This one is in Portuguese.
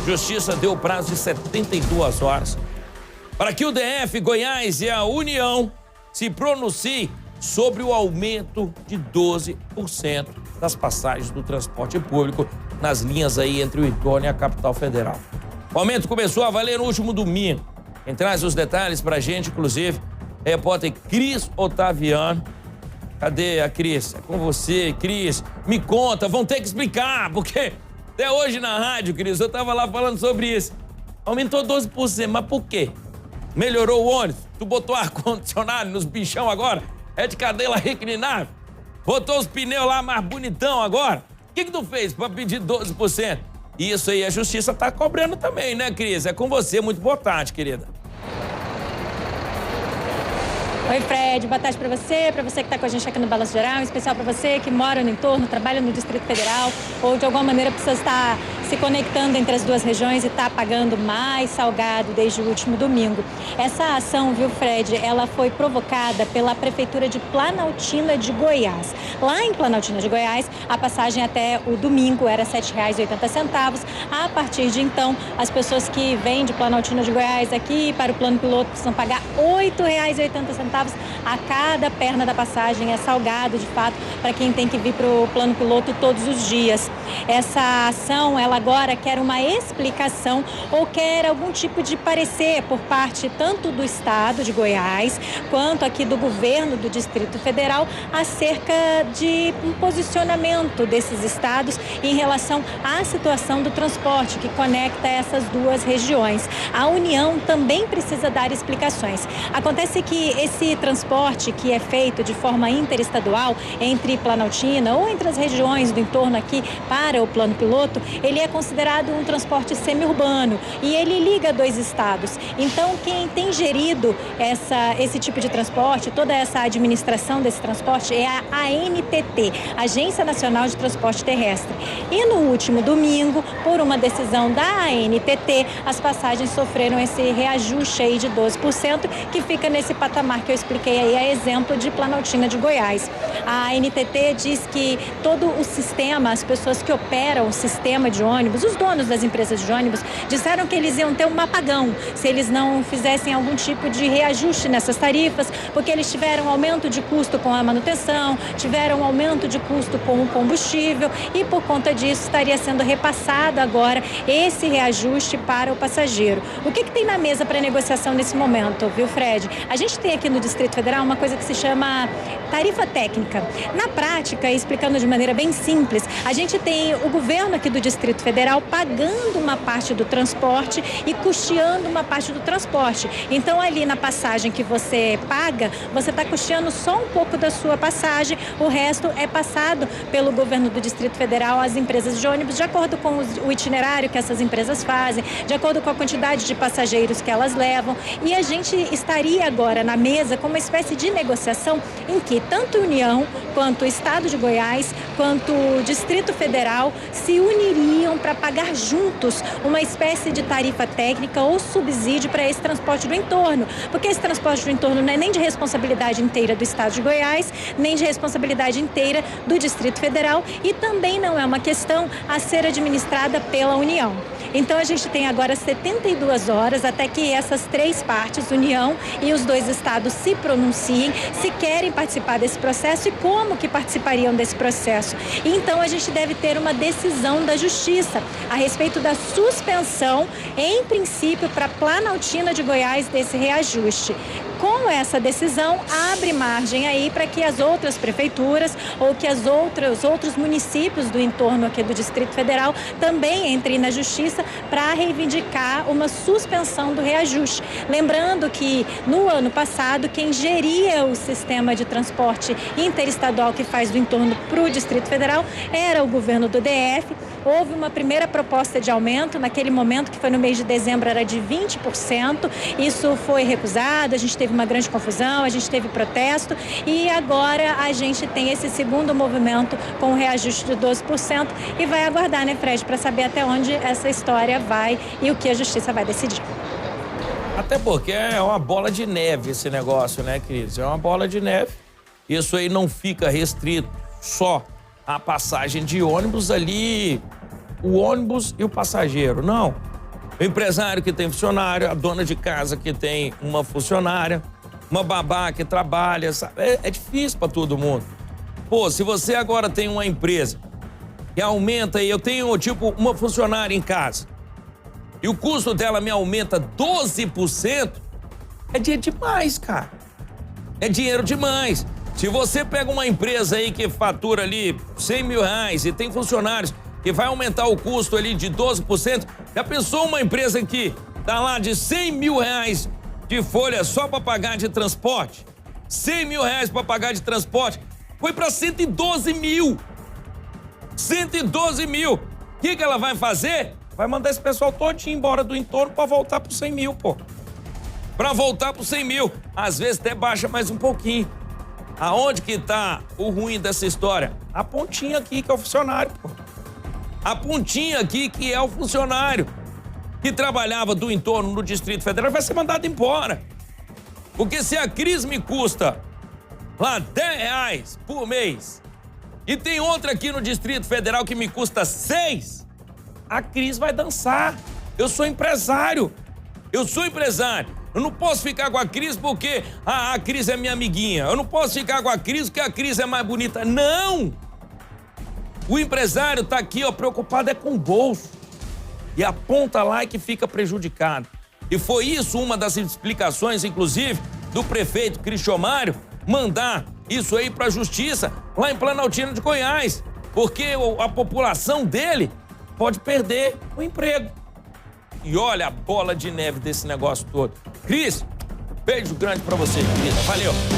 Justiça deu prazo de 72 horas para que o DF, Goiás e a União se pronunciem sobre o aumento de 12% das passagens do transporte público nas linhas aí entre o entorno e a capital federal. O aumento começou a valer no último domingo. Quem traz os detalhes pra gente, inclusive, é a repórter Cris Otaviano. Cadê a Cris? É com você, Cris. Me conta, vão ter que explicar, porque até hoje na rádio, Cris, eu tava lá falando sobre isso. Aumentou 12%, mas por quê? Melhorou o ônibus? Tu botou ar-condicionado nos bichão agora? É de cadeira reclinável? Botou os pneus lá mais bonitão agora? O que tu fez pra pedir 12%? Isso aí a justiça tá cobrando também, né, Cris? É com você, muito boa tarde, querida. Oi, Fred, boa tarde para você que está com a gente aqui no Balanço Geral, em especial para você que mora no entorno, trabalha no Distrito Federal ou de alguma maneira precisa estar se conectando entre as duas regiões e está pagando mais salgado desde o último domingo. Essa ação, viu, Fred, ela foi provocada pela Prefeitura de Planaltina de Goiás. Lá em Planaltina de Goiás, a passagem até o domingo era R$ 7,80. A partir de então, as pessoas que vêm de Planaltina de Goiás aqui para o plano piloto precisam pagar R$ 8,80 a cada perna da passagem. É salgado, de fato, para quem tem que vir para o plano piloto todos os dias. Essa ação, ela agora quer uma explicação ou quer algum tipo de parecer por parte tanto do Estado de Goiás quanto aqui do governo do Distrito Federal acerca de um posicionamento desses estados em relação à situação do transporte que conecta essas duas regiões. A União também precisa dar explicações. Acontece que esse transporte que é feito de forma interestadual entre Planaltina ou entre as regiões do entorno aqui para o plano piloto, ele é considerado um transporte semi-urbano e ele liga dois estados. Então, quem tem gerido esse tipo de transporte, toda essa administração desse transporte é a ANTT, Agência Nacional de Transporte Terrestre. E no último domingo, por uma decisão da ANTT, as passagens sofreram esse reajuste aí de 12%, que fica nesse patamar que eu expliquei aí, a exemplo de Planaltina de Goiás. A ANTT diz que todo o sistema, as pessoas que operam o sistema de ônibus, os donos das empresas de ônibus, disseram que eles iam ter um apagão se eles não fizessem algum tipo de reajuste nessas tarifas, porque eles tiveram aumento de custo com a manutenção, tiveram aumento de custo com o combustível e por conta disso estaria sendo repassado agora esse reajuste para o passageiro. O que tem na mesa para negociação nesse momento, viu, Fred? A gente tem aqui no Distrito Federal uma coisa que se chama tarifa técnica. Na prática, explicando de maneira bem simples, a gente tem o governo aqui do Distrito Federal pagando uma parte do transporte e custeando uma parte do transporte. Então, ali na passagem que você paga, você está custeando só um pouco da sua passagem, o resto é passado pelo governo do Distrito Federal às empresas de ônibus, de acordo com o itinerário que essas empresas fazem, de acordo com a quantidade de passageiros que elas levam. E a gente estaria agora na mesa com uma espécie de negociação em que tanto a União, quanto o Estado de Goiás, quanto o Distrito Federal se uniriam para pagar juntos uma espécie de tarifa técnica ou subsídio para esse transporte do entorno. Porque esse transporte do entorno não é nem de responsabilidade inteira do Estado de Goiás, nem de responsabilidade inteira do Distrito Federal e também não é uma questão a ser administrada pela União. Então a gente tem agora 72 horas até que essas três partes, União e os dois estados, se pronunciem, se querem participar desse processo e como que participariam desse processo. E então a gente deve ter uma decisão da Justiça a respeito da suspensão, em princípio, para Planaltina de Goiás desse reajuste. Com essa decisão, abre margem aí para que as outras prefeituras ou que os outros municípios do entorno aqui do Distrito Federal também entrem na Justiça para reivindicar uma suspensão do reajuste. Lembrando que no ano passado, quem geria o sistema de transporte interestadual que faz do entorno para o Distrito Federal era o governo do DF. Houve uma primeira proposta de aumento, naquele momento, que foi no mês de dezembro, era de 20%. Isso foi recusado, a gente teve uma grande confusão, a gente teve protesto e agora a gente tem esse segundo movimento com o reajuste de 12% e vai aguardar, né, Fred, para saber até onde essa história vai e o que a Justiça vai decidir. Até porque é uma bola de neve esse negócio, né, Cris? É uma bola de neve. Isso aí não fica restrito só à passagem de ônibus ali, o ônibus e o passageiro. Não. O empresário que tem funcionário, a dona de casa que tem uma funcionária, uma babá que trabalha, sabe? É difícil para todo mundo. Pô, se você agora tem uma empresa que aumenta aí, eu tenho, tipo, uma funcionária em casa, e o custo dela me aumenta 12%, é dinheiro demais, cara. É dinheiro demais. Se você pega uma empresa aí que fatura ali 100 mil reais e tem funcionários que vai aumentar o custo ali de 12%, já pensou uma empresa que tá lá de 100 mil reais de folha só para pagar de transporte? 100 mil reais para pagar de transporte, foi para 112 mil. 112 mil. O que ela vai fazer? Vai mandar esse pessoal todinho embora do entorno para voltar pro 100 mil, pô. Para voltar pro 100 mil. Às vezes até baixa mais um pouquinho. Aonde que tá o ruim dessa história? A pontinha aqui, que é o funcionário, pô. A pontinha aqui, que é o funcionário que trabalhava do entorno no Distrito Federal, vai ser mandado embora. Porque se a Cris me custa lá 10 reais por mês e tem outra aqui no Distrito Federal que me custa 6, a Cris vai dançar. Eu sou empresário. Eu sou empresário. Eu não posso ficar com a Cris porque a Cris é minha amiguinha. Eu não posso ficar com a Cris porque a Cris é mais bonita. Não! O empresário tá aqui, ó, preocupado é com o bolso. E aponta lá e que fica prejudicado. E foi isso uma das explicações, inclusive, do prefeito Cristomário mandar isso aí pra justiça lá em Planaltina de Goiás. Porque a população dele pode perder o emprego. E olha a bola de neve desse negócio todo. Cris, beijo grande pra você, querida. Valeu!